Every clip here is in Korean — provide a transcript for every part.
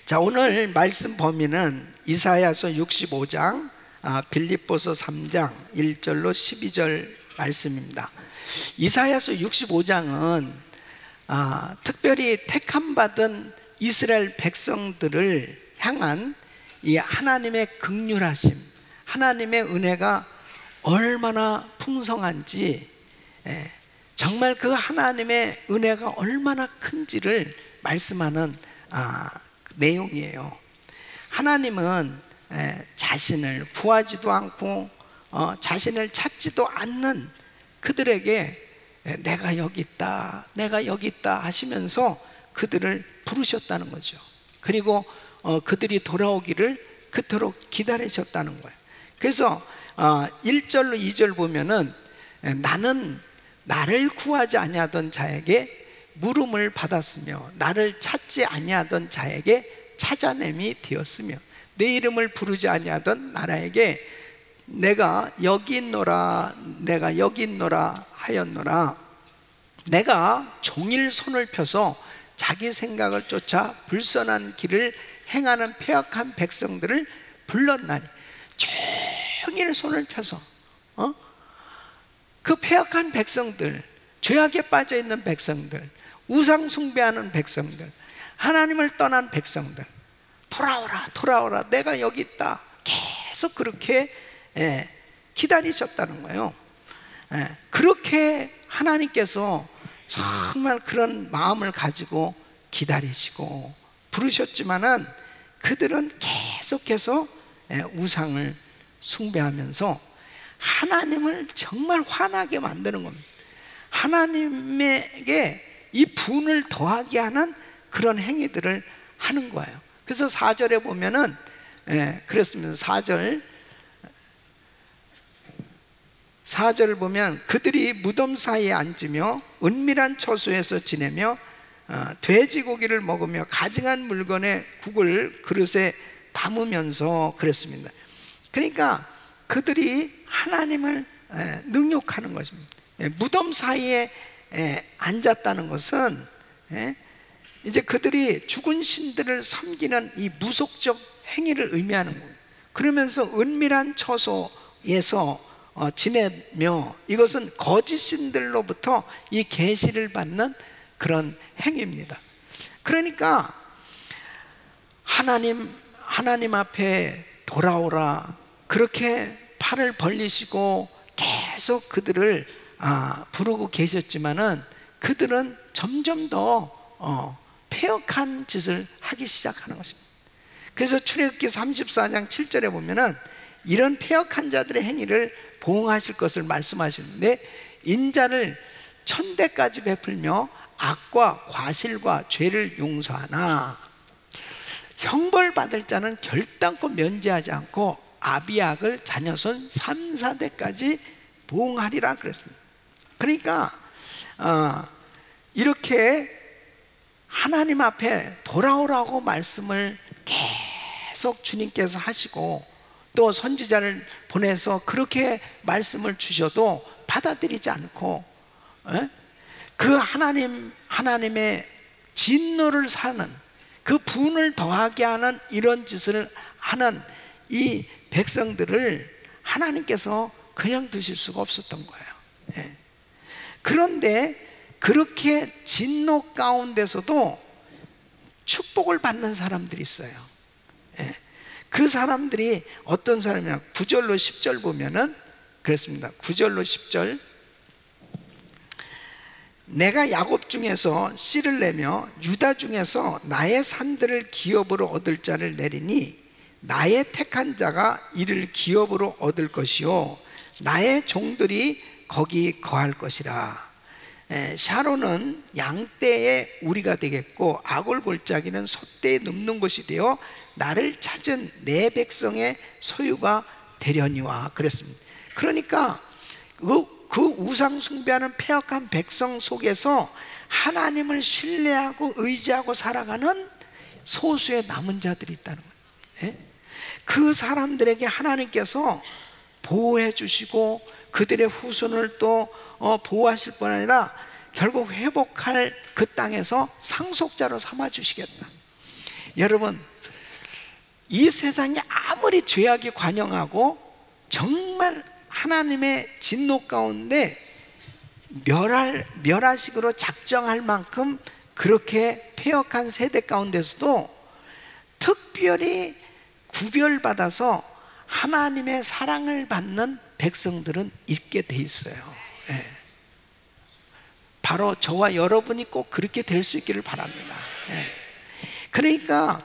자, 오늘 말씀 범위는 이사야서 65장, 빌립보서 3장 1절로 12절 말씀입니다. 이사야서 65장은 특별히 택함받은 이스라엘 백성들을 향한 이 하나님의 긍휼하심, 하나님의 은혜가 얼마나 풍성한지, 정말 그 하나님의 은혜가 얼마나 큰지를 말씀하는 내용이에요. 하나님은 자신을 구하지도 않고 자신을 찾지도 않는 그들에게 내가 여기 있다, 내가 여기 있다 하시면서 그들을 부르셨다는 거죠. 그리고 그들이 돌아오기를 그토록 기다리셨다는 거예요. 그래서 1절로 2절 보면은 나는 나를 구하지 아니하던 자에게 물음을 받았으며 나를 찾지 아니하던 자에게 찾아냄이 되었으며 내 이름을 부르지 아니하던 나라에게 내가 여기 있노라, 내가 여기 있노라 하였노라. 내가 종일 손을 펴서 자기 생각을 쫓아 불선한 길을 행하는 패역한 백성들을 불렀나니, 종일 손을 펴서 그 패역한 백성들, 죄악에 빠져있는 백성들, 우상 숭배하는 백성들, 하나님을 떠난 백성들, 돌아오라 돌아오라, 내가 여기 있다, 계속 그렇게 기다리셨다는 거예요. 그렇게 하나님께서 정말 그런 마음을 가지고 기다리시고 부르셨지만은 그들은 계속해서 우상을 숭배하면서 하나님을 정말 화나게 만드는 겁니다. 하나님에게 이 분을 더하게 하는 그런 행위들을 하는 거예요. 그래서 4절에 보면은 그렇습니다. 4절 보면 그들이 무덤 사이에 앉으며 은밀한 처소에서 지내며 돼지고기를 먹으며 가증한 물건에 국을 그릇에 담으면서 그랬습니다. 그러니까 그들이 하나님을 능욕하는 것입니다. 무덤 사이에 앉았다는 것은 이제 그들이 죽은 신들을 섬기는 이 무속적 행위를 의미하는 거예요. 그러면서 은밀한 처소에서 지내며, 이것은 거짓 신들로부터 이 계시를 받는 그런 행위입니다. 그러니까 하나님 앞에 돌아오라, 그렇게 팔을 벌리시고 계속 그들을 부르고 계셨지만은 그들은 점점 더 패역한 짓을 하기 시작하는 것입니다. 그래서 출애굽기 34장 7절에 보면은 이런 패역한 자들의 행위를 보응하실 것을 말씀하시는데, 인자를 천대까지 베풀며 악과 과실과 죄를 용서하나 형벌 받을 자는 결단코 면제하지 않고 아비약을 자녀손 3, 4대까지 보응하리라 그랬습니다. 그러니까 이렇게 하나님 앞에 돌아오라고 말씀을 계속 주님께서 하시고, 또 선지자를 보내서 그렇게 말씀을 주셔도 받아들이지 않고 그 하나님의 진노를 사는, 그 분을 더하게 하는 이런 짓을 하는 이 백성들을 하나님께서 그냥 두실 수가 없었던 거예요. 그런데 그렇게 진노 가운데서도 축복을 받는 사람들이 있어요. 그 사람들이 어떤 사람이냐, 9절로 10절 보면은 그렇습니다. 9절로 10절, 내가 야곱 중에서 씨를 내며 유다 중에서 나의 산들을 기업으로 얻을 자를 내리니 나의 택한 자가 이를 기업으로 얻을 것이요 나의 종들이 거기 거할 것이라. 샤론은 양떼의 우리가 되겠고 아골 골짜기는 소떼에 눕는 곳이 되어 나를 찾은 내 백성의 소유가 되려니와 그랬습니다. 그러니까 그 우상 숭배하는 패역한 백성 속에서 하나님을 신뢰하고 의지하고 살아가는 소수의 남은 자들이 있다는 거예요. 그 사람들에게 하나님께서 보호해 주시고 그들의 후손을 또 보호하실 뿐 아니라 결국 회복할 그 땅에서 상속자로 삼아 주시겠다. 여러분, 이 세상이 아무리 죄악이 관영하고 정말 하나님의 진노 가운데 멸하식으로 작정할 만큼 그렇게 폐역한 세대 가운데서도 특별히 구별받아서 하나님의 사랑을 받는 백성들은 있게 돼 있어요. 예. 바로 저와 여러분이 꼭 그렇게 될 수 있기를 바랍니다. 예. 그러니까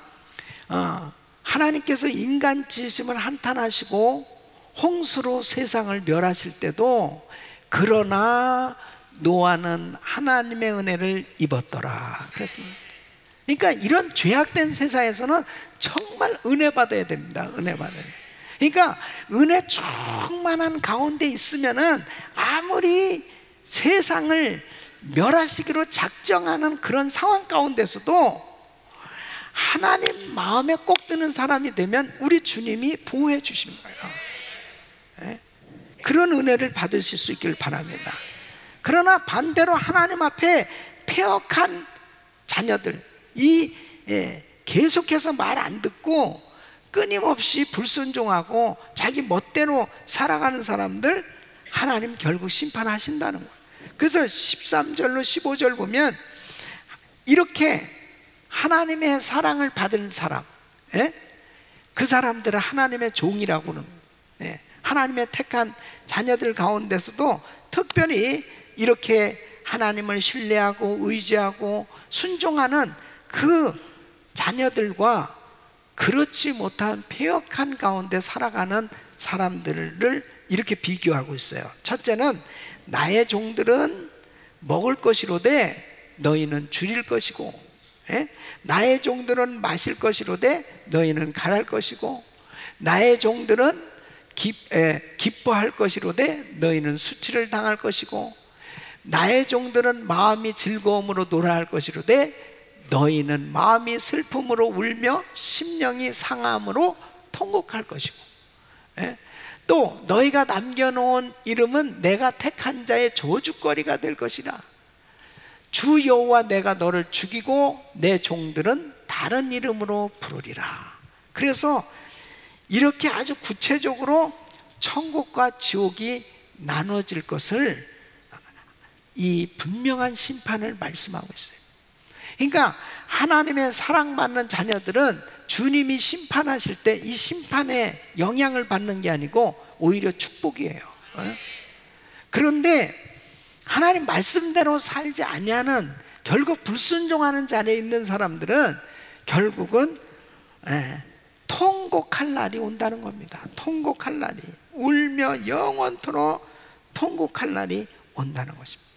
하나님께서 인간 지으심을 한탄하시고 홍수로 세상을 멸하실 때도 그러나 노아는 하나님의 은혜를 입었더라 그랬습니다. 그러니까 이런 죄악된 세상에서는 정말 은혜 받아야 됩니다. 은혜 받아야 돼요. 그러니까 은혜 충만한 가운데 있으면은 아무리 세상을 멸하시기로 작정하는 그런 상황 가운데서도 하나님 마음에 꼭 드는 사람이 되면 우리 주님이 보호해 주시는 거예요. 네? 그런 은혜를 받으실 수 있기를 바랍니다. 그러나 반대로 하나님 앞에 폐역한 자녀들, 계속해서 말 안 듣고 끊임없이 불순종하고 자기 멋대로 살아가는 사람들, 하나님 결국 심판하신다는 거예요. 그래서 13절로 15절 보면 이렇게 하나님의 사랑을 받은 사람, 그 사람들은 하나님의 종이라고는, 하나님의 택한 자녀들 가운데서도 특별히 이렇게 하나님을 신뢰하고 의지하고 순종하는 그 자녀들과 그렇지 못한 폐역한 가운데 살아가는 사람들을 이렇게 비교하고 있어요. 첫째는 나의 종들은 먹을 것이로되 너희는 줄일 것이고, 나의 종들은 마실 것이로되 너희는 갈할 것이고, 나의 종들은 기뻐할 것이로되 너희는 수치를 당할 것이고, 나의 종들은 마음이 즐거움으로 놀아 할 것이로되 너희는 마음이 슬픔으로 울며 심령이 상함으로 통곡할 것이고, 또 너희가 남겨놓은 이름은 내가 택한 자의 저주거리가 될 것이라. 주 여호와 내가 너를 죽이고 내 종들은 다른 이름으로 부르리라. 그래서 이렇게 아주 구체적으로 천국과 지옥이 나눠질 것을, 이 분명한 심판을 말씀하고 있어요. 그러니까 하나님의 사랑받는 자녀들은 주님이 심판하실 때 이 심판에 영향을 받는 게 아니고 오히려 축복이에요. 그런데 하나님 말씀대로 살지 아니하는, 결국 불순종하는 자리에 있는 사람들은 결국은 통곡할 날이 온다는 겁니다. 통곡할 날이, 울며 영원토록 통곡할 날이 온다는 것입니다.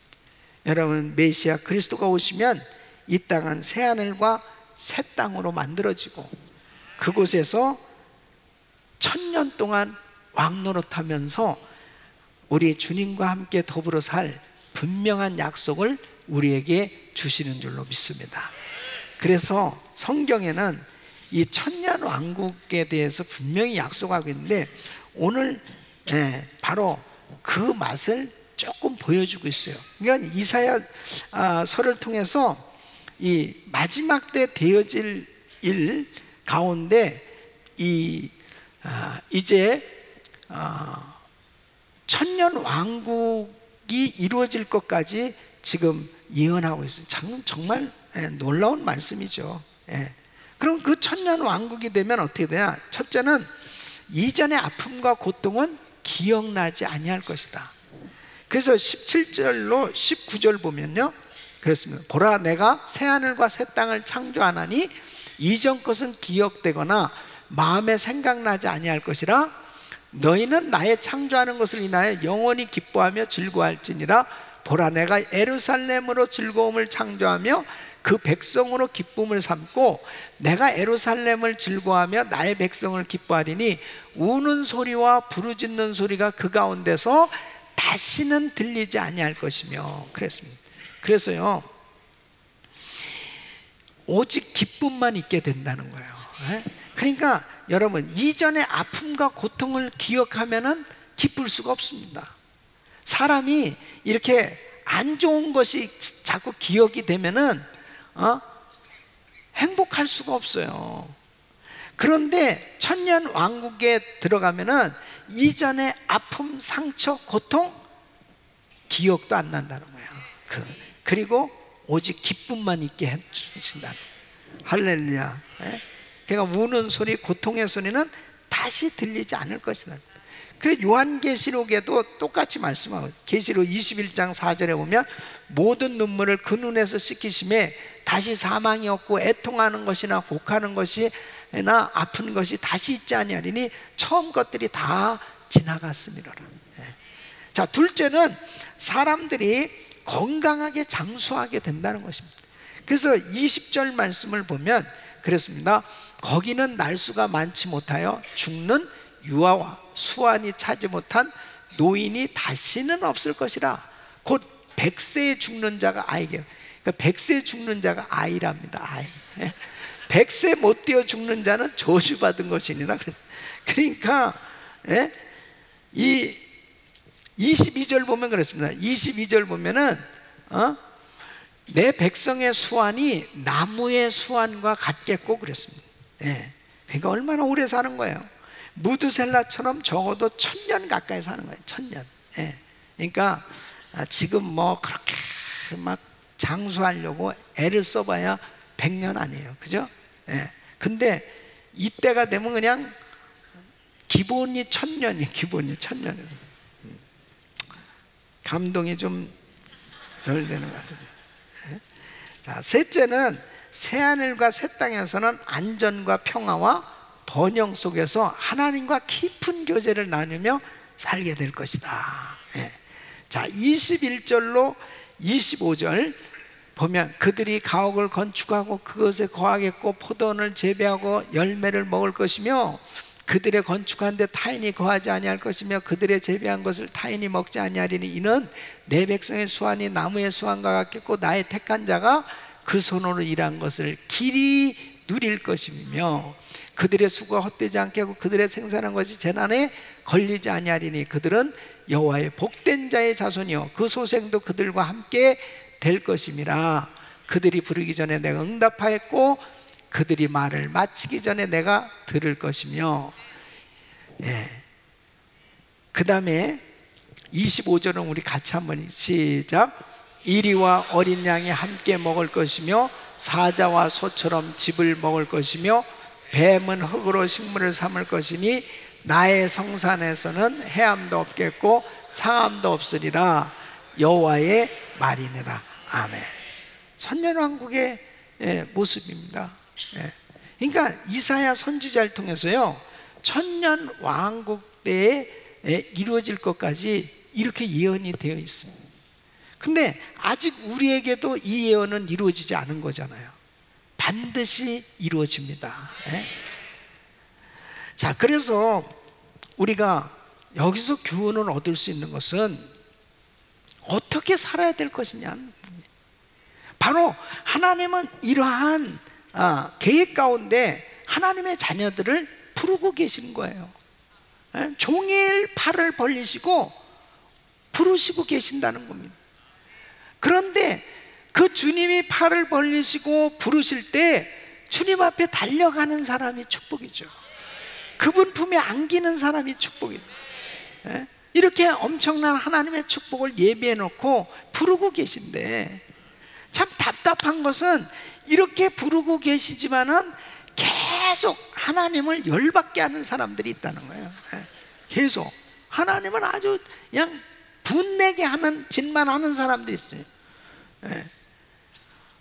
여러분, 메시아 그리스도가 오시면 이 땅은 새하늘과 새 땅으로 만들어지고 그곳에서 1000년 동안 왕노릇하면서 우리 주님과 함께 더불어 살 분명한 약속을 우리에게 주시는 줄로 믿습니다. 그래서 성경에는 이 천년 왕국에 대해서 분명히 약속하고 있는데 오늘 바로 그 맛을 조금 보여주고 있어요. 그러니까 이사야서를 통해서 이 마지막 때 되어질 일 가운데 이제 천년 왕국이 이루어질 것까지 지금 예언하고 있어요. 정말 놀라운 말씀이죠. 그럼 그 천년 왕국이 되면 어떻게 되냐? 첫째는 이전의 아픔과 고통은 기억나지 아니할 것이다. 그래서 17절로 19절 보면요, 그렇습니다. 보라, 내가 새하늘과 새 땅을 창조하나니 이전 것은 기억되거나 마음에 생각나지 아니할 것이라. 너희는 나의 창조하는 것을 인하여 영원히 기뻐하며 즐거워할지니라. 보라, 내가 예루살렘으로 즐거움을 창조하며 그 백성으로 기쁨을 삼고 내가 예루살렘을 즐거워하며 나의 백성을 기뻐하리니 우는 소리와 부르짖는 소리가 그 가운데서 다시는 들리지 아니할 것이며 그랬습니다. 그래서요, 오직 기쁨만 있게 된다는 거예요. 그러니까 여러분, 이전의 아픔과 고통을 기억하면은 기쁠 수가 없습니다. 사람이 이렇게 안 좋은 것이 자꾸 기억이 되면은 행복할 수가 없어요. 그런데 천년 왕국에 들어가면은 이전의 아픔, 상처, 고통, 기억도 안 난다는 거예요. 그리고 오직 기쁨만 있게 해주신다는 거예요. 할렐루야. 그러니까 우는 소리, 고통의 소리는 다시 들리지 않을 것이다. 그 요한계시록에도 똑같이 말씀하고, 계시록 21장 4절에 보면 모든 눈물을 그 눈에서 씻기심에 다시 사망이 없고 애통하는 것이나 곡하는 것이나 아픈 것이 다시 있지 아니하리니 처음 것들이 다 지나갔음이로라. 자, 둘째는 사람들이 건강하게 장수하게 된다는 것입니다. 그래서 20절 말씀을 보면 그렇습니다. 거기는 날수가 많지 못하여 죽는 유아와 수완이 차지 못한 노인이 다시는 없을 것이라. 곧 100세에 죽는 자가 아이게, 그러니까 100세 죽는 자가 아이랍니다. 아이. 100세 못 되어 죽는 자는 저주받은 것이니라. 그러니까 이 22절 보면 그렇습니다. 22절 보면은 내 백성의 수완이 나무의 수완과 같겠고 그랬습니다. 그러니까 얼마나 오래 사는 거예요. 무드셀라처럼 적어도 1000년 가까이 사는 거예요. 1000년. 그러니까 지금 뭐 그렇게 막 장수하려고 애를 써봐야 100년 아니에요. 그죠? 근데 이때가 되면 그냥 기본이 1000년이에요. 기본이 1000년이에요. 감동이 좀 덜 되는 것 같아요. 자, 셋째는 새하늘과 새 땅에서는 안전과 평화와 번영 속에서 하나님과 깊은 교제를 나누며 살게 될 것이다. 자, 21절로 25절 보면 그들이 가옥을 건축하고 그것에 거하겠고 포도원을 재배하고 열매를 먹을 것이며 그들의 건축한 데 타인이 거하지 아니할 것이며 그들의 재배한 것을 타인이 먹지 아니하리니 이는 내 백성의 수완이 나무의 수완과 같겠고 나의 택한 자가 그 손으로 일한 것을 길이 누릴 것이며 그들의 수고가 헛되지 않게 하고 그들의 생산한 것이 재난에 걸리지 아니하리니 그들은 여호와의 복된 자의 자손이요 그 소생도 그들과 함께 될 것임이라. 그들이 부르기 전에 내가 응답하였고 그들이 말을 마치기 전에 내가 들을 것이며. 그 다음에 25절은 우리 같이 한번 시작. 이리와 어린 양이 함께 먹을 것이며 사자와 소처럼 즙을 먹을 것이며 뱀은 흙으로 식물을 삼을 것이니 나의 성산에서는 해함도 없겠고 상함도 없으리라. 여호와의 말이니라. 아멘. 천년왕국의 모습입니다. 그러니까 이사야 선지자를 통해서요 천년왕국 때에 이루어질 것까지 이렇게 예언이 되어 있습니다. 근데 아직 우리에게도 이 예언은 이루어지지 않은 거잖아요. 반드시 이루어집니다. 자, 그래서 우리가 여기서 교훈을 얻을 수 있는 것은 어떻게 살아야 될 것이냐. 바로 하나님은 이러한 계획 가운데 하나님의 자녀들을 부르고 계신 거예요. 종일 팔을 벌리시고 부르시고 계신다는 겁니다. 그런데 그 주님이 팔을 벌리시고 부르실 때 주님 앞에 달려가는 사람이 축복이죠. 그분 품에 안기는 사람이 축복이죠. 이렇게 엄청난 하나님의 축복을 예비해 놓고 부르고 계신데 참 답답한 것은 이렇게 부르고 계시지만은 계속 하나님을 열받게 하는 사람들이 있다는 거예요. 계속 하나님을 아주 그냥 분내게 하는 짓만 하는 사람들이 있어요.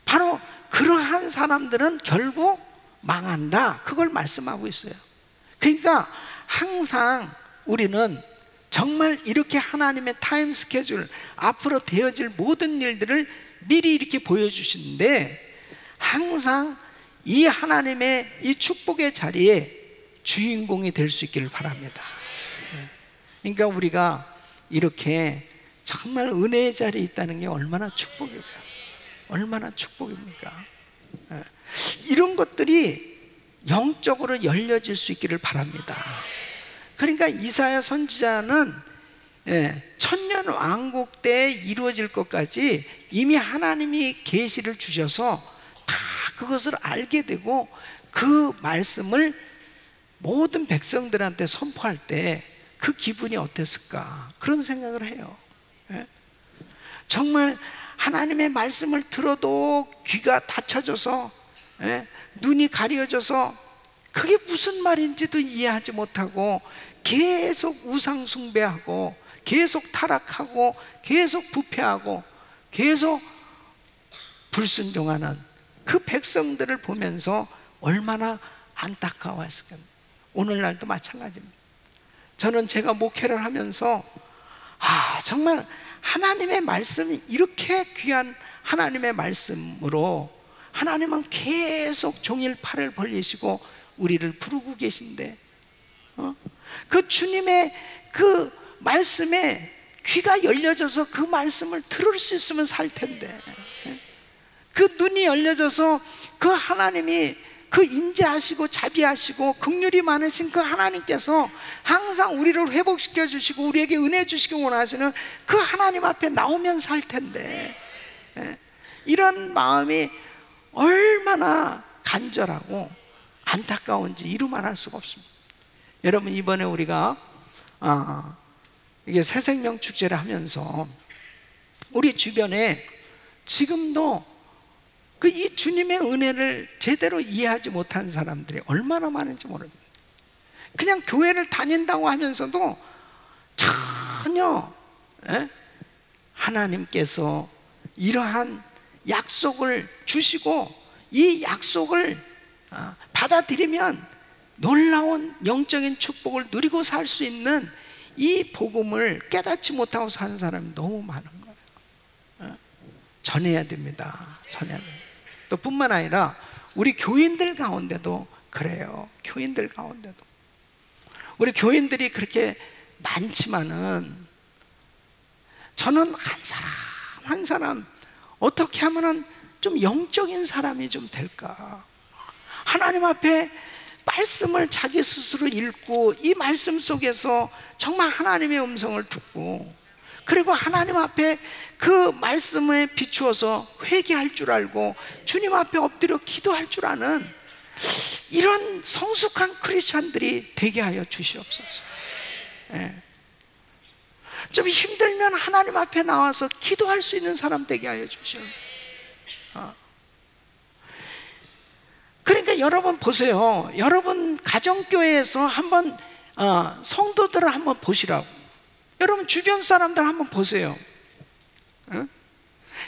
바로 그러한 사람들은 결국 망한다. 그걸 말씀하고 있어요. 그러니까 항상 우리는 정말 이렇게 하나님의 타임 스케줄, 앞으로 되어질 모든 일들을 미리 이렇게 보여주시는데 항상 이 하나님의 이 축복의 자리에 주인공이 될 수 있기를 바랍니다. 그러니까 우리가 이렇게 정말 은혜의 자리에 있다는 게 얼마나 축복일까요? 얼마나 축복입니까? 이런 것들이 영적으로 열려질 수 있기를 바랍니다. 그러니까 이사야 선지자는 천년 왕국 때 이루어질 것까지 이미 하나님이 계시를 주셔서 다 그것을 알게 되고 그 말씀을 모든 백성들한테 선포할 때 그 기분이 어땠을까? 그런 생각을 해요. 예? 정말 하나님의 말씀을 들어도 귀가 닫혀져서, 예? 눈이 가려져서 그게 무슨 말인지도 이해하지 못하고 계속 우상 숭배하고 계속 타락하고 계속 부패하고 계속 불순종하는 그 백성들을 보면서 얼마나 안타까워했을까. 오늘날도 마찬가지입니다. 저는 제가 목회를 하면서 정말 하나님의 말씀이 이렇게 귀한 하나님의 말씀으로 하나님은 계속 종일 팔을 벌리시고 우리를 부르고 계신데, 그 주님의 그 말씀에 귀가 열려져서 그 말씀을 들을 수 있으면 살 텐데, 그 눈이 열려져서 그 하나님이 그 인자하시고 자비하시고 긍휼이 많으신 그 하나님께서 항상 우리를 회복시켜 주시고 우리에게 은혜 주시기 원하시는 그 하나님 앞에 나오면 살 텐데, 이런 마음이 얼마나 간절하고 안타까운지 이루말할 수가 없습니다. 여러분, 이번에 우리가 이게 새생명 축제를 하면서 우리 주변에 지금도 이 주님의 은혜를 제대로 이해하지 못한 사람들이 얼마나 많은지 모릅니다. 그냥 교회를 다닌다고 하면서도 전혀 하나님께서 이러한 약속을 주시고 이 약속을 받아들이면 놀라운 영적인 축복을 누리고 살 수 있는 이 복음을 깨닫지 못하고 사는 사람이 너무 많은 거예요. 전해야 됩니다. 전해야 됩니다. 또 뿐만 아니라 우리 교인들 가운데도 그래요. 교인들 가운데도 우리 교인들이 그렇게 많지만은 저는 한 사람 한 사람 어떻게 하면은 좀 영적인 사람이 좀 될까? 하나님 앞에 말씀을 자기 스스로 읽고 이 말씀 속에서 정말 하나님의 음성을 듣고, 그리고 하나님 앞에 그 말씀에 비추어서 회개할 줄 알고 주님 앞에 엎드려 기도할 줄 아는 이런 성숙한 크리스찬들이 되게 하여 주시옵소서. 좀 힘들면 하나님 앞에 나와서 기도할 수 있는 사람 되게 하여 주시옵소서. 그러니까 여러분 보세요. 여러분 가정교회에서 한번 성도들을 한번 보시라고. 여러분 주변 사람들 한번 보세요.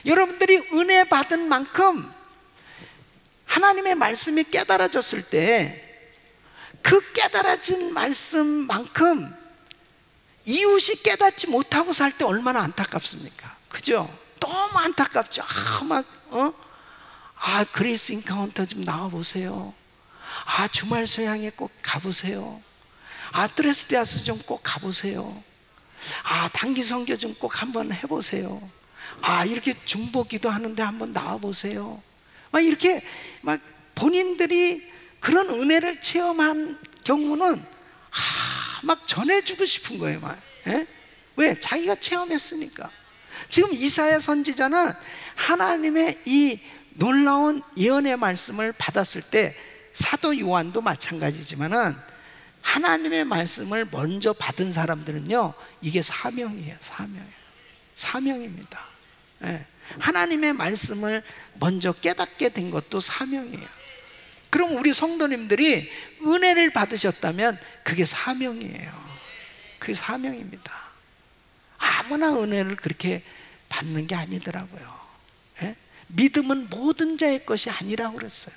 여러분들이 은혜 받은 만큼 하나님의 말씀이 깨달아졌을 때 그 깨달아진 말씀만큼 이웃이 깨닫지 못하고 살 때 얼마나 안타깝습니까? 그죠? 너무 안타깝죠. 그레이스 인카운터 좀 나와보세요. 주말 소양에 꼭 가보세요. 드레스데아스 좀 꼭 가보세요. 단기 선교 좀 꼭 한번 해보세요. 이렇게 중보기도 하는데 한번 나와보세요. 이렇게 본인들이 그런 은혜를 체험한 경우는 막 전해주고 싶은 거예요. 왜? 자기가 체험했으니까. 지금 이사야 선지자는 하나님의 이 놀라운 예언의 말씀을 받았을 때, 사도 요한도 마찬가지지만은 하나님의 말씀을 먼저 받은 사람들은요, 이게 사명이에요. 사명입니다. 하나님의 말씀을 먼저 깨닫게 된 것도 사명이에요. 그럼 우리 성도님들이 은혜를 받으셨다면 그게 사명이에요. 그게 사명입니다. 아무나 은혜를 그렇게 받는 게 아니더라고요. 믿음은 모든 자의 것이 아니라고 그랬어요.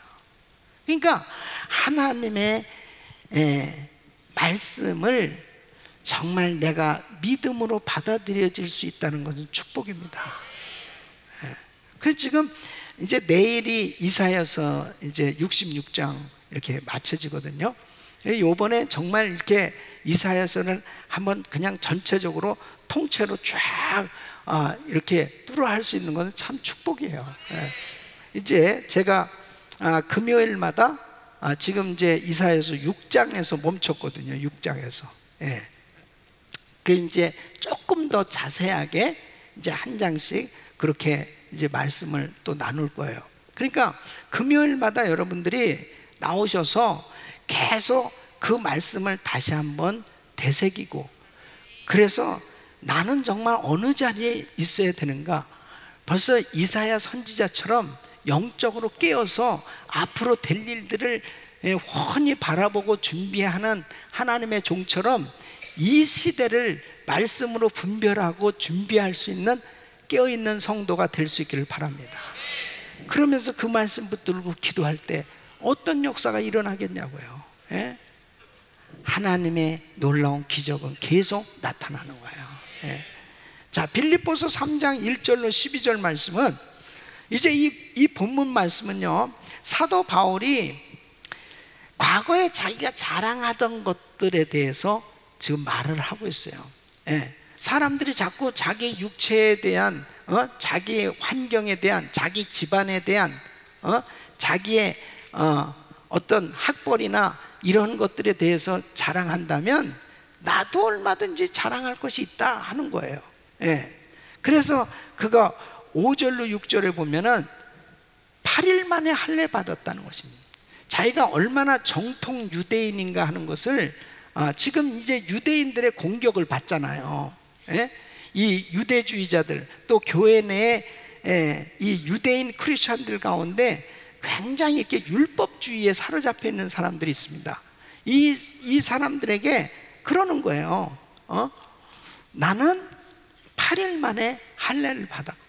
그러니까 하나님의 말씀을 정말 내가 믿음으로 받아들여질 수 있다는 것은 축복입니다. 그래서 지금 이제 내일이 이사야서 이제 66장 이렇게 맞춰지거든요. 요번에 정말 이렇게 이사야서를 한번 그냥 전체적으로 통째로 쫙 이렇게 뚫어할 수 있는 것은 참 축복이에요. 이제 제가 금요일마다 지금 이제 이사야서 6장에서 멈췄거든요. 6장에서. 그 이제 조금 더 자세하게 이제 한 장씩 그렇게 이제 말씀을 또 나눌 거예요. 그러니까 금요일마다 여러분들이 나오셔서 계속 그 말씀을 다시 한번 되새기고, 그래서 나는 정말 어느 자리에 있어야 되는가, 벌써 이사야 선지자처럼 영적으로 깨어서 앞으로 될 일들을 훤히 바라보고 준비하는 하나님의 종처럼 이 시대를 말씀으로 분별하고 준비할 수 있는 깨어있는 성도가 될 수 있기를 바랍니다. 그러면서 그 말씀 붙들고 기도할 때 어떤 역사가 일어나겠냐고요. 예? 하나님의 놀라운 기적은 계속 나타나는 거예요. 예. 자, 빌립보서 3장 1절로 12절 말씀은, 이제 이 본문 말씀은요, 사도 바울이 과거에 자기가 자랑하던 것들에 대해서 지금 말을 하고 있어요. 예. 사람들이 자꾸 자기 육체에 대한, 자기 환경에 대한, 자기 집안에 대한, 자기의 어떤 학벌이나 이런 것들에 대해서 자랑한다면 나도 얼마든지 자랑할 것이 있다 하는 거예요. 예. 그래서 그가 5절로 6절에 보면은 8일 만에 할례 받았다는 것입니다. 자기가 얼마나 정통 유대인인가 하는 것을, 지금 이제 유대인들의 공격을 받잖아요. 예? 이 유대주의자들, 또 교회 내에 이 유대인 크리스천들 가운데 굉장히 이렇게 율법주의에 사로잡혀 있는 사람들이 있습니다. 이 사람들에게 그러는 거예요. 나는 8일 만에 할례를 받았고,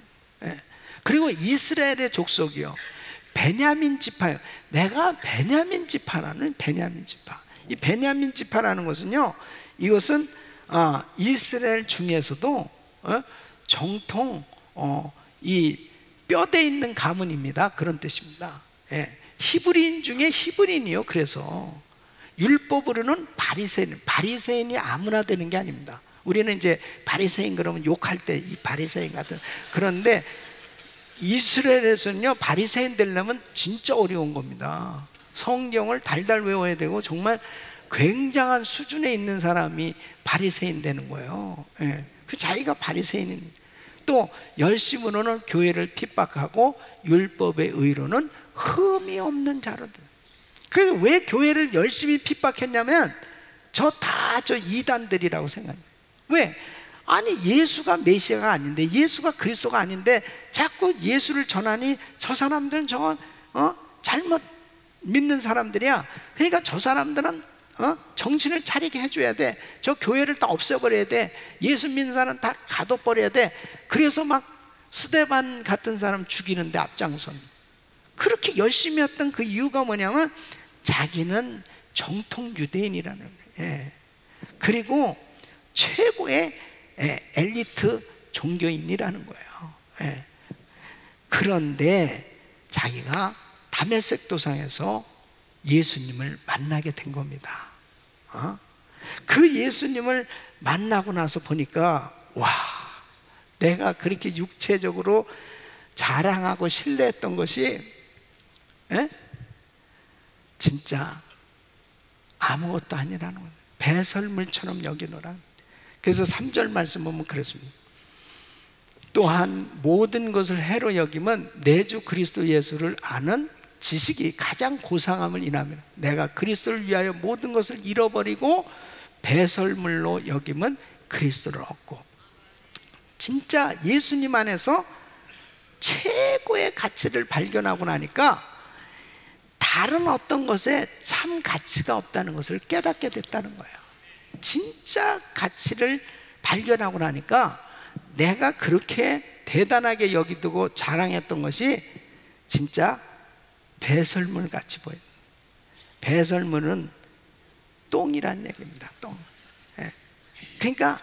예. 그리고 이스라엘의 족속이요, 베냐민 지파요. 내가 베냐민 지파라는 베냐민 지파. 이 베냐민 지파라는 것은요, 이것은 이스라엘 중에서도 정통 이 뼈대 있는 가문입니다. 그런 뜻입니다. 예. 히브리인 중에 히브리인이요. 그래서 율법으로는 바리새인이 아무나 되는 게 아닙니다. 우리는 이제 바리새인 그러면 욕할 때 이 바리새인 같은, 그런데 이스라엘에서는요, 바리새인 되려면 진짜 어려운 겁니다. 성경을 달달 외워야 되고 정말 굉장한 수준에 있는 사람이 바리새인 되는 거예요. 예. 그 자기가 바리새인인, 또 열심으로는 교회를 핍박하고 율법의 의로는 흠이 없는 자로들. 그래서 왜 교회를 열심히 핍박했냐면 저 이단들이라고 생각해요. 왜? 아니, 예수가 메시아가 아닌데, 예수가 그리스도가 아닌데 자꾸 예수를 전하니 저 사람들은 저거 잘못 믿는 사람들이야. 그러니까 저 사람들은 정신을 차리게 해줘야 돼. 저 교회를 다 없애버려야 돼. 예수 믿는 사람 다 가둬버려야 돼. 그래서 막 스데반 같은 사람 죽이는데 앞장선. 그렇게 열심히 했던 그 이유가 뭐냐면 자기는 정통 유대인이라는 거예요. 예. 그리고 최고의 엘리트 종교인이라는 거예요. 예. 그런데 자기가 다메섹 도상에서 예수님을 만나게 된 겁니다. 그 예수님을 만나고 나서 보니까, 와, 내가 그렇게 육체적으로 자랑하고 신뢰했던 것이 진짜 아무것도 아니라는 거예요. 배설물처럼 여기노라. 그래서 3절 말씀 보면 그렇습니다. 또한 모든 것을 해로 여기면 내 주 그리스도 예수를 아는 지식이 가장 고상함을 인하며 내가 그리스도를 위하여 모든 것을 잃어버리고 배설물로 여기면 그리스도를 얻고. 진짜 예수님 안에서 최고의 가치를 발견하고 나니까 다른 어떤 것에 참 가치가 없다는 것을 깨닫게 됐다는 거예요. 진짜 가치를 발견하고 나니까 내가 그렇게 대단하게 여기두고 자랑했던 것이 진짜 배설물 같이 보여요. 배설물은 똥이란 얘기입니다. 똥. 예. 그러니까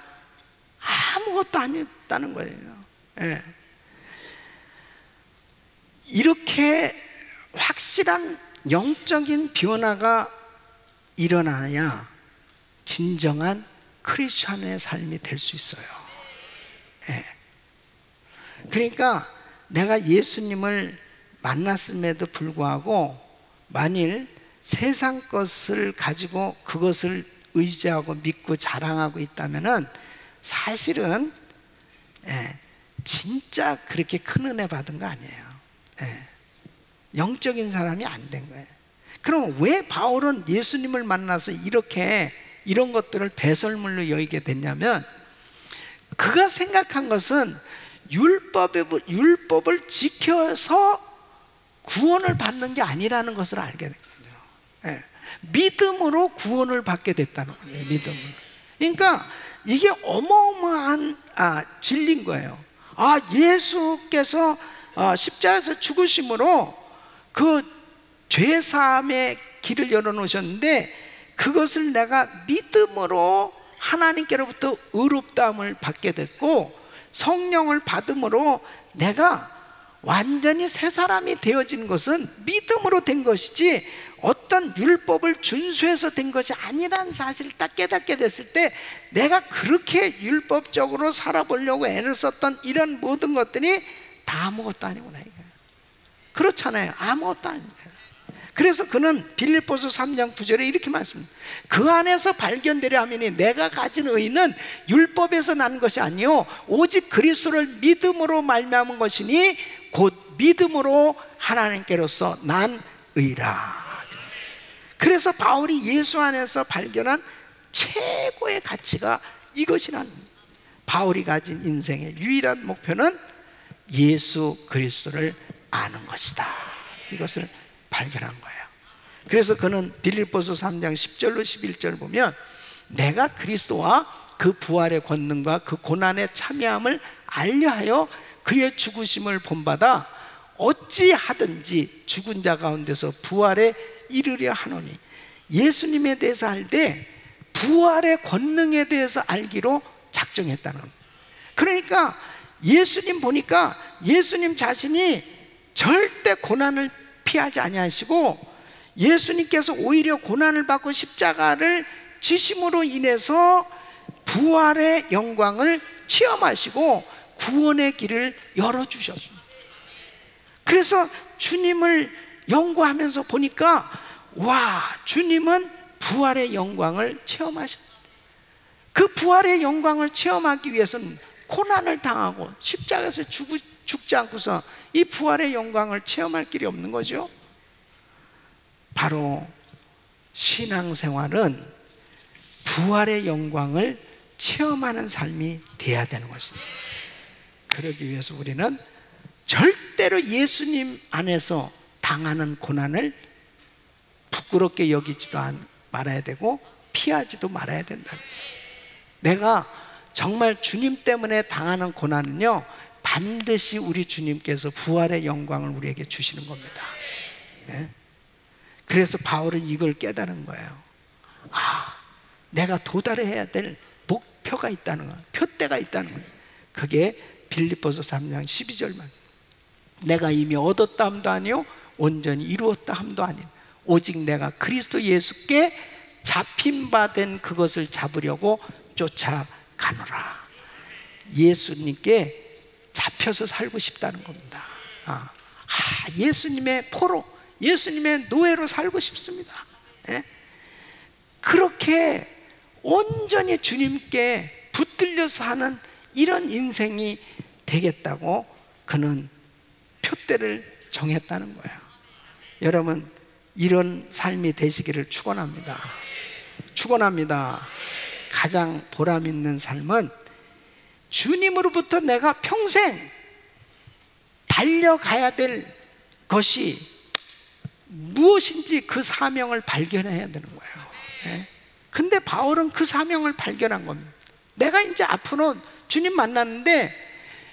아무것도 아니었다는 거예요. 예. 이렇게 확실한 영적인 변화가 일어나야 진정한 크리스천의 삶이 될 수 있어요. 예. 그러니까 내가 예수님을 만났음에도 불구하고 만일 세상 것을 가지고 그것을 의지하고 믿고 자랑하고 있다면은 사실은 진짜 그렇게 큰 은혜 받은 거 아니에요. 영적인 사람이 안 된 거예요. 그럼 왜 바울은 예수님을 만나서 이렇게 이런 것들을 배설물로 여기게 됐냐면, 그가 생각한 것은 율법을 지켜서 구원을 받는 게 아니라는 것을 알게 된 거죠. 예. 믿음으로 구원을 받게 됐다는 거예요. 믿음으로. 그러니까 이게 어마어마한 진리인 거예요. 예수께서 십자가에서 죽으심으로 그 죄사함의 길을 열어놓으셨는데, 그것을 내가 믿음으로 하나님께로부터 의롭다함을 받게 됐고, 성령을 받음으로 내가 완전히 새 사람이 되어진 것은 믿음으로 된 것이지 어떤 율법을 준수해서 된 것이 아니라는 사실을 딱 깨닫게 됐을 때, 내가 그렇게 율법적으로 살아보려고 애를 썼던 이런 모든 것들이 다 아무것도 아니구나 이거예요. 그렇잖아요. 아무것도 아닙니다. 그래서 그는 빌립보서 3장 9절에 이렇게 말씀합니다. 그 안에서 발견되려 하면이 내가 가진 의는 율법에서 난 것이 아니요 오직 그리스도를 믿음으로 말미암은 것이니 곧 믿음으로 하나님께로서 난 의라. 그래서 바울이 예수 안에서 발견한 최고의 가치가 이것이라는 거예요. 바울이 가진 인생의 유일한 목표는 예수 그리스도를 아는 것이다. 이것을 발견한 거예요. 그래서 그는 빌립보서 3장 10절로 11절 보면, 내가 그리스도와 그 부활의 권능과 그 고난의 참여함을 알려하여 그의 죽으심을 본받아 어찌하든지 죽은 자 가운데서 부활에 이르려 하노니, 예수님에 대해서 알 때 부활의 권능에 대해서 알기로 작정했다는 거예요. 그러니까 예수님 보니까 예수님 자신이 절대 고난을 피하지 아니하시고, 예수님께서 오히려 고난을 받고 십자가를 지심으로 인해서 부활의 영광을 체험하시고 구원의 길을 열어주셨습니다. 그래서 주님을 연구하면서 보니까, 주님은 부활의 영광을 체험하셨습니다. 그 부활의 영광을 체험하기 위해서는 고난을 당하고 십자가에서 죽지 않고서 이 부활의 영광을 체험할 길이 없는 거죠. 바로 신앙생활은 부활의 영광을 체험하는 삶이 돼야 되는 것입니다. 그러기 위해서 우리는 절대로 예수님 안에서 당하는 고난을 부끄럽게 여기지도 말아야 되고 피하지도 말아야 된다. 내가 정말 주님 때문에 당하는 고난은요, 반드시 우리 주님께서 부활의 영광을 우리에게 주시는 겁니다. 네? 그래서 바울은 이걸 깨달은 거예요. 내가 도달해야 될 목표가 있다는 거예요. 표대가 있다는 거예요. 그게 빌립보서 3장 12절만. 내가 이미 얻었다 함도 아니요 온전히 이루었다 함도 아닌 오직 내가 그리스도 예수께 잡힌 바 된 그것을 잡으려고 쫓아가노라. 예수님께 잡혀서 살고 싶다는 겁니다. 예수님의 포로, 예수님의 노예로 살고 싶습니다. 예? 그렇게 온전히 주님께 붙들려서 사는 이런 인생이 되겠다고 그는 표대를 정했다는 거예요. 여러분, 이런 삶이 되시기를 축원합니다. 축원합니다. 가장 보람 있는 삶은 주님으로부터 내가 평생 달려가야 될 것이 무엇인지 그 사명을 발견해야 되는 거예요. 네? 근데 바울은 그 사명을 발견한 겁니다. 내가 이제 앞으로 주님 만났는데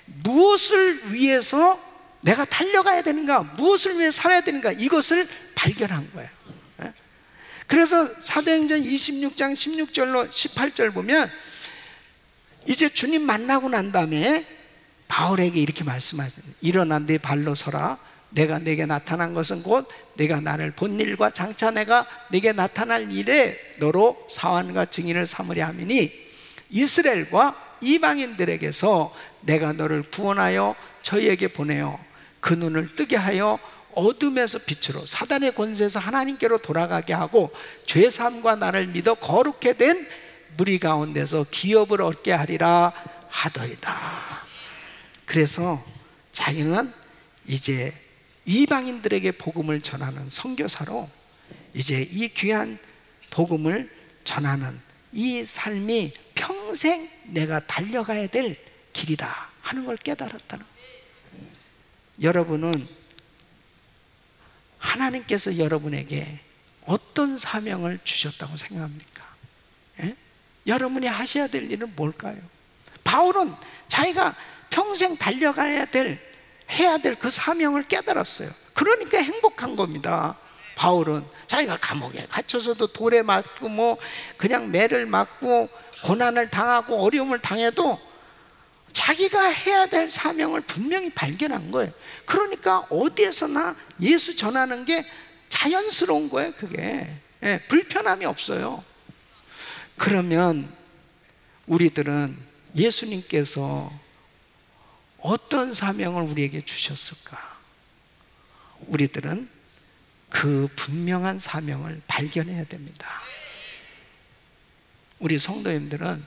무엇을 위해서 내가 달려가야 되는가, 무엇을 위해 살아야 되는가, 이것을 발견한 거예요. 네? 그래서 사도행전 26장 16절로 18절 보면, 이제 주님 만나고 난 다음에 바울에게 이렇게 말씀하십니다. 일어나 네 발로 서라. 내가 네게 나타난 것은 곧 네가 나를 본 일과 장차 내가 네게 나타날 일에 너로 사환과 증인을 삼으려 함이니, 이스라엘과 이방인들에게서 내가 너를 구원하여 저희에게 보내어 그 눈을 뜨게 하여 어둠에서 빛으로 사단의 권세에서 하나님께로 돌아가게 하고 죄사함과 나를 믿어 거룩게 된 무리 가운데서 기업을 얻게 하리라 하더이다. 그래서 자기는 이제 이방인들에게 복음을 전하는 선교사로 이제 이 귀한 복음을 전하는 이 삶이 평생 내가 달려가야 될 길이다 하는 걸 깨달았다는 거예요. 여러분은 하나님께서 여러분에게 어떤 사명을 주셨다고 생각합니까? 예? 여러분이 하셔야 될 일은 뭘까요? 바울은 자기가 평생 달려가야 될, 해야 될 그 사명을 깨달았어요. 그러니까 행복한 겁니다. 바울은 자기가 감옥에 갇혀서도 돌에 맞고 뭐 그냥 매를 맞고 고난을 당하고 어려움을 당해도 자기가 해야 될 사명을 분명히 발견한 거예요. 그러니까 어디에서나 예수 전하는 게 자연스러운 거예요. 그게 불편함이 없어요. 그러면 우리들은 예수님께서 어떤 사명을 우리에게 주셨을까? 우리들은 그 분명한 사명을 발견해야 됩니다. 우리 성도님들은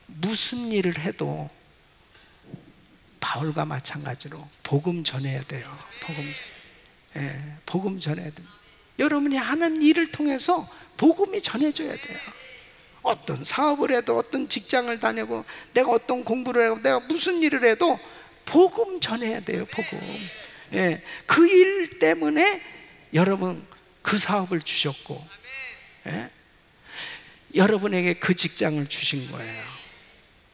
무슨 일을 해도 바울과 마찬가지로 복음 전해야 돼요. 복음 전해야 됩니다. 여러분이 하는 일을 통해서 복음이 전해져야 돼요. 어떤 사업을 해도, 어떤 직장을 다니고, 내가 어떤 공부를 해도, 내가 무슨 일을 해도 복음 전해야 돼요. 복음. 그 일 때문에 여러분 그 사업을 주셨고, 여러분에게 그 직장을 주신 거예요.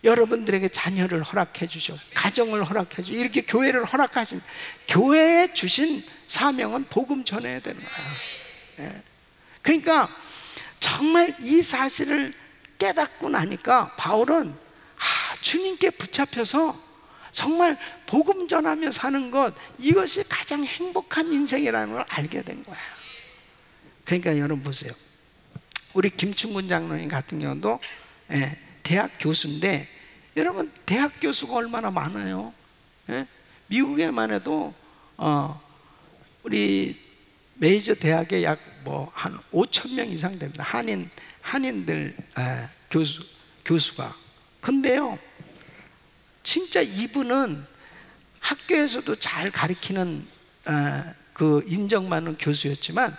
여러분들에게 자녀를 허락해 주셨고, 가정을 허락해 주시고, 이렇게 교회를 허락하신, 교회에 주신 사명은 복음 전해야 되는 거예요. 그러니까 정말 이 사실을 깨닫고 나니까 바울은 주님께 붙잡혀서 정말 복음 전하며 사는 것, 이것이 가장 행복한 인생이라는 걸 알게 된 거예요. 그러니까 여러분 보세요. 우리 김충근 장로님 같은 경우도 대학 교수인데, 여러분 대학 교수가 얼마나 많아요. 미국에만 해도 우리 메이저 대학에 약 뭐 한 5천 명 이상 됩니다. 한인들 교수가. 근데요, 진짜 이분은 학교에서도 잘 가르치는 그 인정받는 교수였지만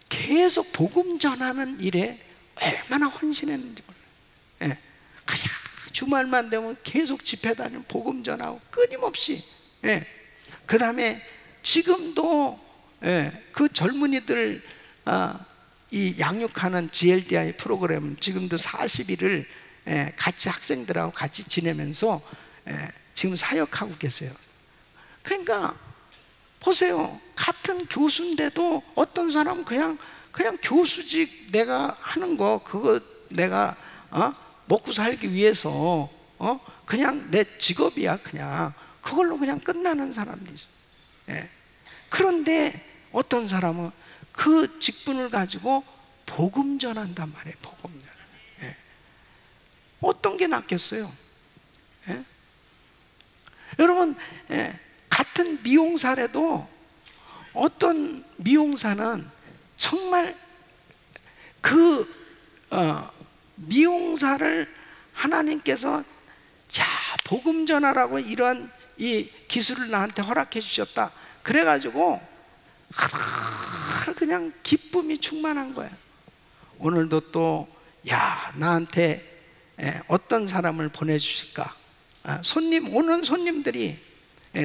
계속 복음 전하는 일에 얼마나 헌신했는지 몰라요. 그냥 주말만 되면 계속 집회 다니고 복음 전하고 끊임없이. 그 다음에 지금도 그 젊은이들 이 양육하는 GLDI 프로그램 지금도 40일을 같이 학생들하고 같이 지내면서 지금 사역하고 계세요. 그러니까 보세요. 같은 교수인데도 어떤 사람은 그냥 교수직 내가 하는 거 그거 내가 먹고 살기 위해서 그냥 내 직업이야, 그냥 그걸로 그냥 끝나는 사람들이 있어요. 그런데 어떤 사람은 그 직분을 가지고 복음 전한단 말이에요. 복음 전. 어떤 게 낫겠어요? 여러분, 같은 미용사라도 어떤 미용사는 정말 그 미용사를 하나님께서 복음 전하라고 이런 이 기술을 나한테 허락해 주셨다. 그래가지고 그냥 기쁨이 충만한 거야. 오늘도 또 나한테 어떤 사람을 보내주실까? 오는 손님들이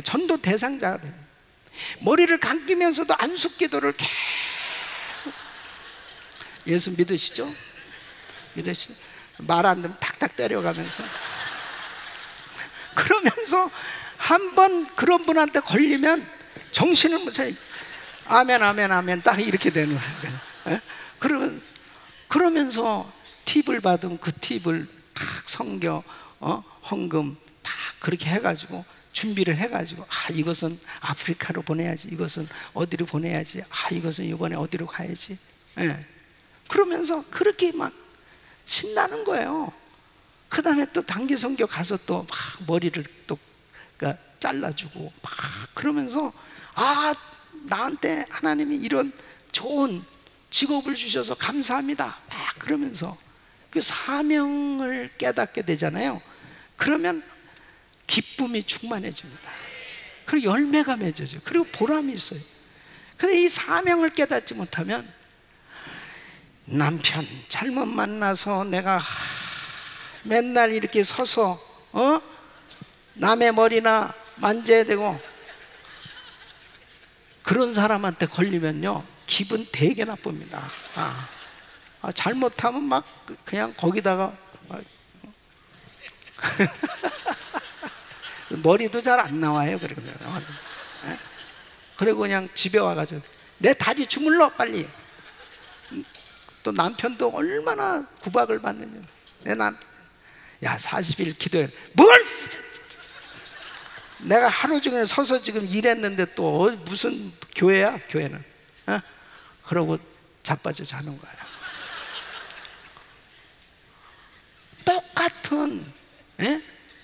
전도 대상자가 됩니다. 머리를 감기면서도 안숙기도를 계속. 예수 믿으시죠? 믿으시죠? 말 안 듣면 탁탁 때려가면서. 그러면서 한 번 그런 분한테 걸리면 정신을 못 차려. 아멘 아멘 아멘 딱 이렇게 되는 거예요. 그러면서 팁을 받으면 그 팁을 딱 성교, 헌금 다 그렇게 해가지고 준비를 해가지고 이것은 아프리카로 보내야지, 이것은 어디로 보내야지, 이것은 이번에 어디로 가야지. 그러면서 그렇게 막 신나는 거예요. 그 다음에 또 단기 선교 가서 또 막 머리를 또 잘라주고 막 그러면서 나한테 하나님이 이런 좋은 직업을 주셔서 감사합니다 막 그러면서 그 사명을 깨닫게 되잖아요. 그러면 기쁨이 충만해집니다. 그리고 열매가 맺어져요. 그리고 보람이 있어요. 근데 이 사명을 깨닫지 못하면 남편 잘못 만나서 내가 맨날 이렇게 서서 남의 머리나 만져야 되고, 그런 사람한테 걸리면요 기분 되게 나쁩니다. 잘못하면 막 그냥 거기다가 머리도 잘 안 나와요. 그리고 그냥 집에 와가지고 내 다리 주물러 빨리. 또 남편도 얼마나 구박을 받느냐. 야 40일 기도해. 뭘? 내가 하루 종일 서서 지금 일했는데 또 무슨 교회야 교회는. 그러고 자빠져 자는 거야. 똑같은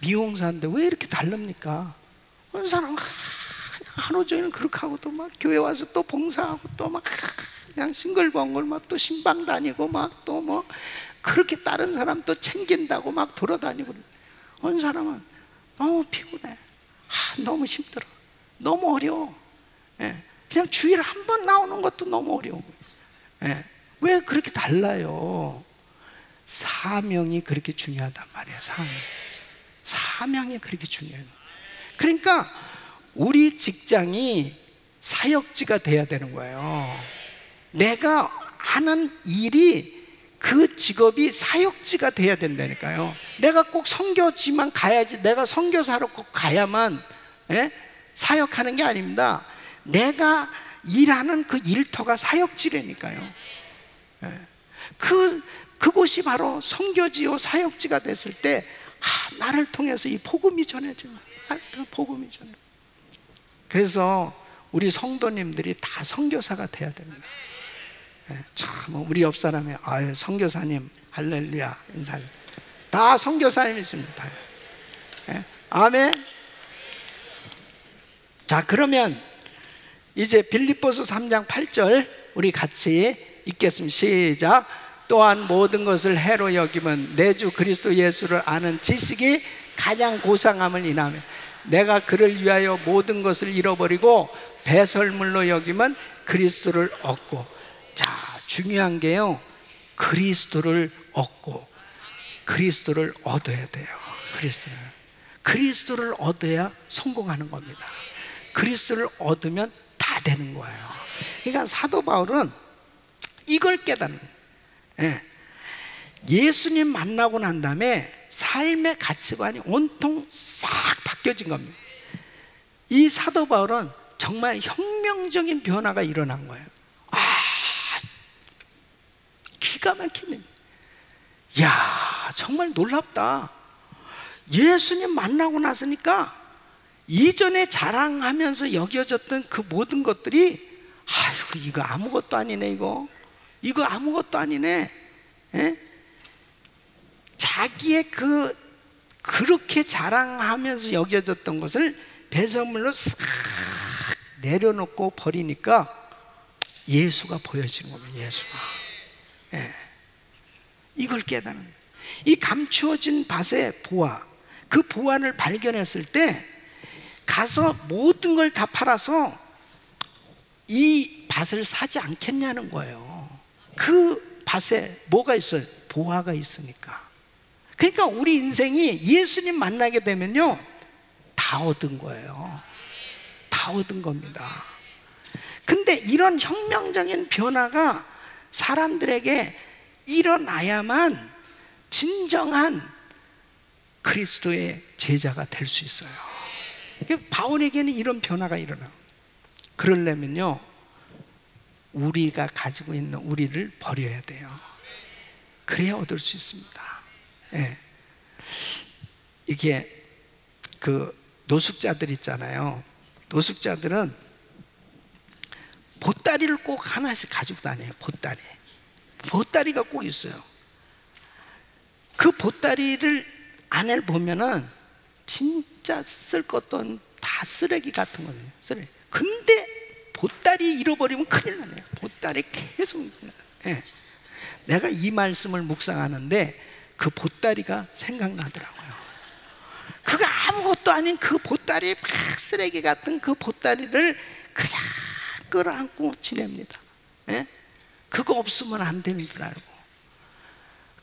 미용사인데 왜 이렇게 다릅니까? 어느 사람은 하루 종일 그렇게 하고 또 막 교회 와서 또 봉사하고 또 막 그냥 싱글벙글 막 또 신방 다니고 막 또 뭐 그렇게 다른 사람 또 챙긴다고 막 돌아다니고, 어느 사람은 너무 피곤해. 너무 힘들어. 너무 어려워. 그냥 주일에 한 번 나오는 것도 너무 어려워. 왜 그렇게 달라요? 사명이 그렇게 중요하단 말이에요. 사명이 그렇게 중요해요. 그러니까 우리 직장이 사역지가 돼야 되는 거예요. 내가 하는 일이, 그 직업이 사역지가 돼야 된다니까요. 내가 꼭 선교지만 가야지, 내가 선교사로 꼭 가야만 사역하는 게 아닙니다. 내가 일하는 그 일터가 사역지라니까요. 그곳이 바로 선교지요 사역지가 됐을 때 나를 통해서 이 복음이 전해지는 거예요. 복음이 전해. 그래서 우리 성도님들이 다 선교사가 돼야 됩니다. 참 우리 옆 사람이 선교사님 할렐루야 인사. 다 선교사님이십니다. 아멘. 자, 그러면 이제 빌립보서 3장 8절 우리 같이 읽겠습니다. 시작. 또한 모든 것을 해로 여기면 내 주 그리스도 예수를 아는 지식이 가장 고상함을 인하며 내가 그를 위하여 모든 것을 잃어버리고 배설물로 여기면 그리스도를 얻고. 자, 중요한 게요, 그리스도를 얻고 그리스도를 얻어야 돼요. 그리스도를 얻어야 성공하는 겁니다. 그리스도를 얻으면 다 되는 거예요. 그러니까 사도 바울은 이걸 깨닫는 거예요. 예수님 만나고 난 다음에 삶의 가치관이 온통 싹 바뀌어진 겁니다. 이 사도 바울은 정말 혁명적인 변화가 일어난 거예요. 기가 막히네. 야, 정말 놀랍다. 예수님 만나고 나서니까 이전에 자랑하면서 여겨졌던 그 모든 것들이, 아이고 이거 아무것도 아니네, 이거 아무것도 아니네. 자기의 그렇게 자랑하면서 여겨졌던 것을 배설물로 싹 내려놓고 버리니까 예수가 보여지는 겁니다. 예수가. 이걸 깨닫는 거예요. 이 감추어진 밭의 보화, 그 보화를 발견했을 때 가서 모든 걸 다 팔아서 이 밭을 사지 않겠냐는 거예요. 그 밭에 뭐가 있어요? 보화가 있으니까. 그러니까 우리 인생이 예수님 만나게 되면요, 다 얻은 거예요. 다 얻은 겁니다. 근데 이런 혁명적인 변화가 사람들에게 일어나야만 진정한 그리스도의 제자가 될 수 있어요. 바울에게는 이런 변화가 일어나요. 그러려면요, 우리가 가지고 있는 우리를 버려야 돼요. 그래야 얻을 수 있습니다. 이게 그 노숙자들 있잖아요. 노숙자들은 보따리를 꼭 하나씩 가지고 다녀요. 보따리가 꼭 있어요. 그 보따리를 안에 보면은 진짜 쓸 것도 다 쓰레기 같은 거예요. 쓰레기. 근데 보따리 잃어버리면 큰일 나네요. 보따리 계속. 내가 이 말씀을 묵상하는데 그 보따리가 생각나더라고요. 그거 아무것도 아닌 그 보따리, 막 쓰레기 같은 그 보따리를 그냥 끌어안고 지냅니다. 예? 그거 없으면 안 되는 줄 알고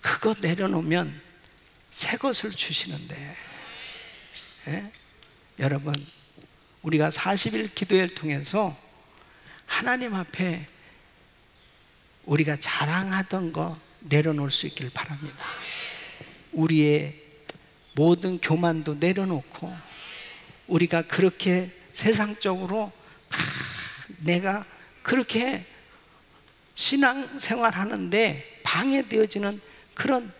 그거 내려놓으면 새 것을 주시는데, 예? 여러분, 우리가 40일 기도회를 통해서 하나님 앞에 우리가 자랑하던 거 내려놓을 수 있길 바랍니다. 우리의 모든 교만도 내려놓고 우리가 그렇게 세상적으로 내가 그렇게 신앙생활 하는데 방해되어지는 그런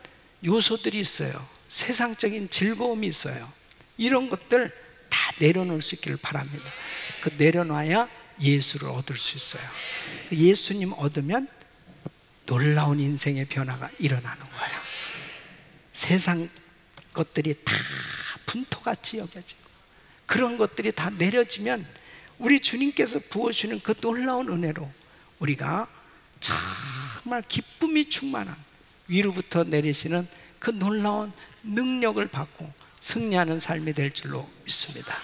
요소들이 있어요. 세상적인 즐거움이 있어요. 이런 것들 다 내려놓을 수 있기를 바랍니다. 그 내려놔야 예수를 얻을 수 있어요. 예수님 얻으면 놀라운 인생의 변화가 일어나는 거예요. 세상 것들이 다 분토같이 여겨지고 그런 것들이 다 내려지면 우리 주님께서 부어주시는 그 놀라운 은혜로 우리가 정말 기쁨이 충만한 위로부터 내리시는 그 놀라운 능력을 받고 승리하는 삶이 될 줄로 믿습니다.